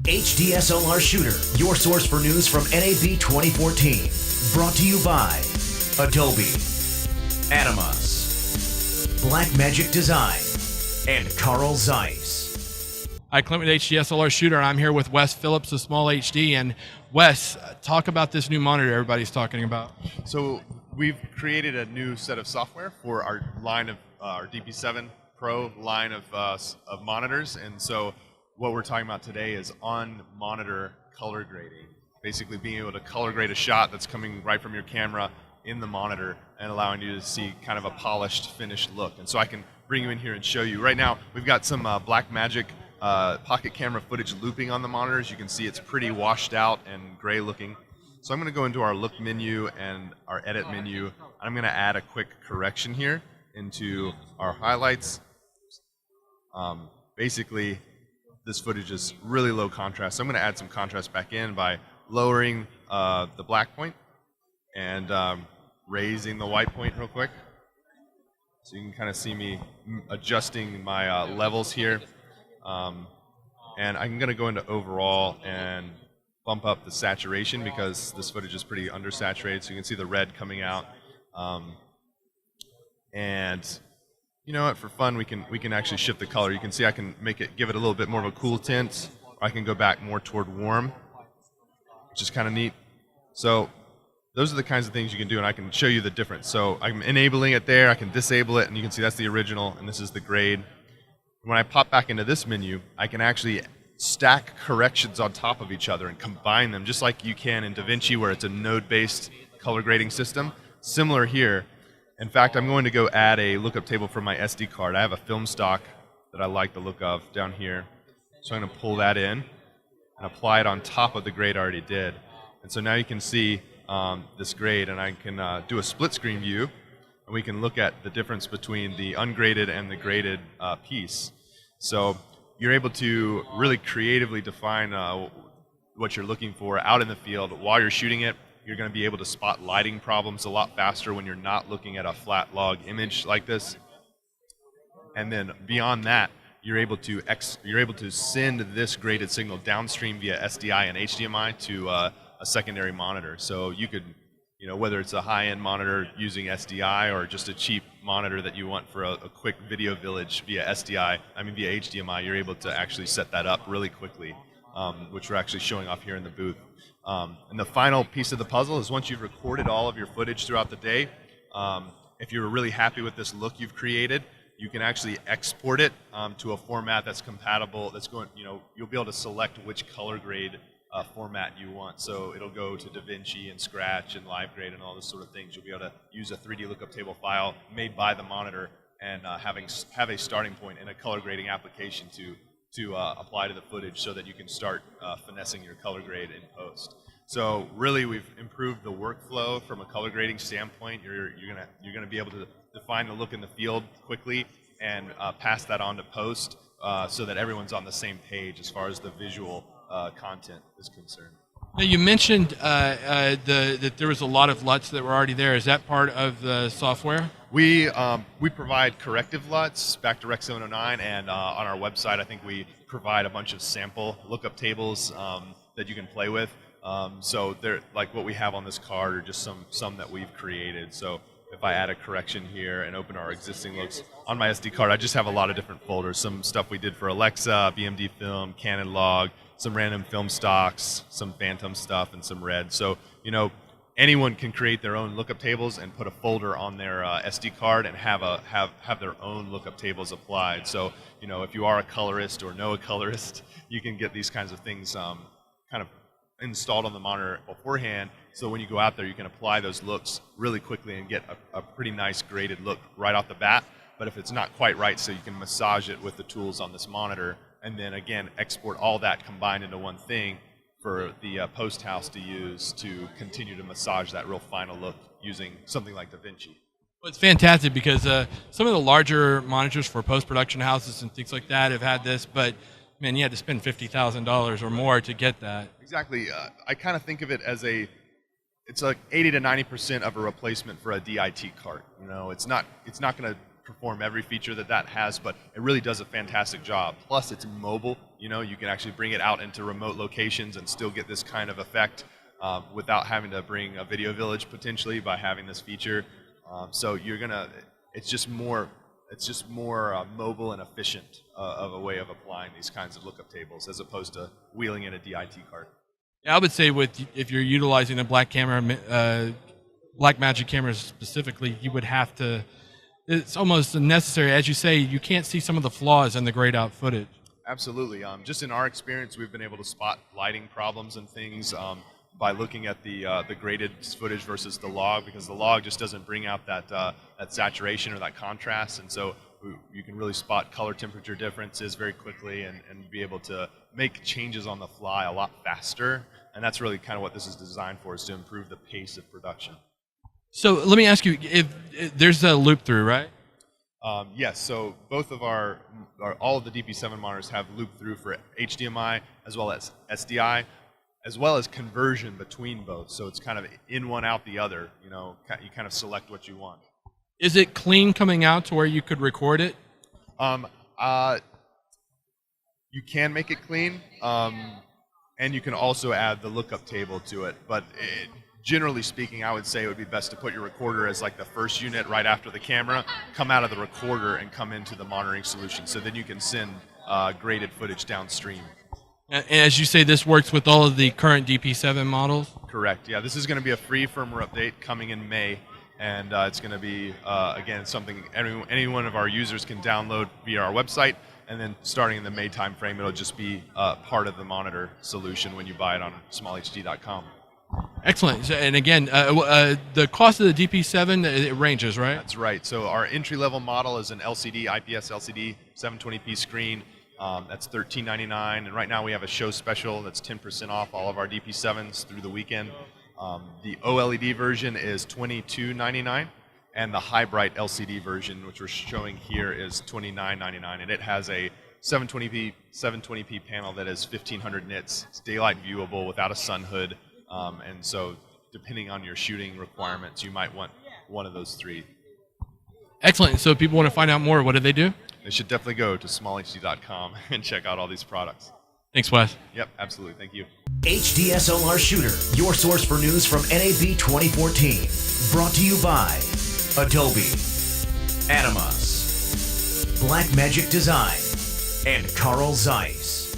HDSLR Shooter, your source for news from NAB 2014. Brought to you by Adobe, Animas, Blackmagic Design, and Carl Zeiss. Hi, Clint with HDSLR Shooter. I'm here with Wes Phillips of Small HD. And Wes, talk about this new monitor everybody's talking about. So we've created a new set of software for our line of our DP7 Pro line of monitors, and so what we're talking about today is on-monitor color grading. Basically being able to color grade a shot that's coming right from your camera in the monitor and allowing you to see kind of a polished, finished look. And so I can bring you in here and show you. Right now, we've got some Blackmagic pocket camera footage looping on the monitors. You can see it's pretty washed out and gray looking. So I'm going to go into our look menu and our edit menu. I'm going to add a quick correction here into our highlights. Basically, this footage is really low contrast, so I'm going to add some contrast back in by lowering the black point and raising the white point real quick. So you can kind of see me adjusting my levels here. And I'm going to go into overall and bump up the saturation because this footage is pretty undersaturated, so you can see the red coming out. And you know what, for fun, we can actually shift the color. You can see I can give it a little bit more of a cool tint, or I can go back more toward warm, which is kind of neat. So those are the kinds of things you can do, and I can show you the difference. So I'm enabling it there, I can disable it, and you can see that's the original, and this is the grade. When I pop back into this menu, I can actually stack corrections on top of each other and combine them, just like you can in DaVinci, where it's a node-based color grading system. Similar here. In fact, I'm going to go add a lookup table from my SD card. I have a film stock that I like the look of down here. So I'm going to pull that in and apply it on top of the grade I already did. And so now you can see this grade, and I can do a split screen view, and we can look at the difference between the ungraded and the graded piece. So you're able to really creatively define what you're looking for out in the field while you're shooting it. You're going to be able to spot lighting problems a lot faster when you're not looking at a flat log image like this. And then beyond that, you're able to send this graded signal downstream via SDI and HDMI to a secondary monitor. So you could, whether it's a high-end monitor using SDI or just a cheap monitor that you want for a quick video village via via HDMI, you're able to actually set that up really quickly, which we're actually showing off here in the booth. And the final piece of the puzzle is once you've recorded all of your footage throughout the day, if you're really happy with this look you've created, you can actually export it to a format that's compatible. You'll be able to select which color grade format you want. So it'll go to DaVinci and Scratch and LiveGrade and all this sort of things. You'll be able to use a 3D lookup table file made by the monitor and have a starting point in a color grading application to apply to the footage so that you can start finessing your color grade in post. So really, we've improved the workflow from a color grading standpoint. You're gonna be able to define the look in the field quickly and pass that on to post so that everyone's on the same page as far as the visual content is concerned. Now you mentioned that there was a lot of LUTs that were already there. Is that part of the software? We provide corrective LUTs back to Rec 709, and on our website I think we provide a bunch of sample lookup tables that you can play with. So they're like what we have on this card are just some that we've created. So if I add a correction here and open our existing looks on my SD card, I just have a lot of different folders. Some stuff we did for Alexa, BMD Film, Canon Log, some random film stocks, some Phantom stuff, and some red. So anyone can create their own lookup tables and put a folder on their SD card and have their own lookup tables applied. So if you are a colorist or know a colorist, you can get these kinds of things kind of installed on the monitor beforehand. So when you go out there, you can apply those looks really quickly and get a pretty nice graded look right off the bat. But if it's not quite right, so you can massage it with the tools on this monitor, and then again export all that combined into one thing for the post house to use to continue to massage that real final look using something like DaVinci. Well, it's fantastic because some of the larger monitors for post-production houses and things like that have had this, but man, you had to spend $50,000 or more to get that. Exactly. I kind of think of it as it's like 80 to 90% of a replacement for a DIT cart. It's not going to perform every feature that has, but it really does a fantastic job. Plus, it's mobile. You can actually bring it out into remote locations and still get this kind of effect without having to bring a video village potentially by having this feature. So it's just more mobile and efficient of a way of applying these kinds of lookup tables as opposed to wheeling in a DIT card. Yeah, I would say if you're utilizing a Blackmagic camera specifically, you would have to. It's almost necessary, as you say. You can't see some of the flaws in the grayed out footage. Absolutely. Just in our experience, we've been able to spot lighting problems and things by looking at the graded footage versus the log, because the log just doesn't bring out that saturation or that contrast, and so you can really spot color temperature differences very quickly and be able to make changes on the fly a lot faster. And that's really kind of what this is designed for, is to improve the pace of production. So let me ask you, if there's a loop through, right? Yes, so both of all of the DP7 monitors have loop through for HDMI as well as SDI, as well as conversion between both. So it's kind of in one, out the other. You kind of select what you want. Is it clean coming out to where you could record it? You can make it clean, and you can also add the lookup table to it. But generally speaking, I would say it would be best to put your recorder as like the first unit right after the camera, come out of the recorder and come into the monitoring solution. So then you can send graded footage downstream. And as you say, this works with all of the current DP7 models? Correct. Yeah, this is going to be a free firmware update coming in May. And it's going to be, again, something any one of our users can download via our website. And then starting in the May timeframe, it'll just be part of the monitor solution when you buy it on smallhd.com. Excellent. And again, the cost of the DP7, it ranges, right? That's right. So our entry-level model is an LCD, IPS LCD, 720p screen. That's $13.99. And right now we have a show special that's 10% off all of our DP7s through the weekend. The OLED version is $22.99, and the high bright LCD version, which we're showing here, is $29.99, and it has a 720p panel that is 1500 nits. It's daylight viewable without a sun hood, and so depending on your shooting requirements, you might want one of those three. Excellent. So if people want to find out more, what do they do? They should definitely go to smallhd.com and check out all these products. Thanks, Wes. Yep, absolutely. Thank you. HDSLR Shooter, your source for news from NAB 2014. Brought to you by Adobe, Animas, Blackmagic Design, and Carl Zeiss.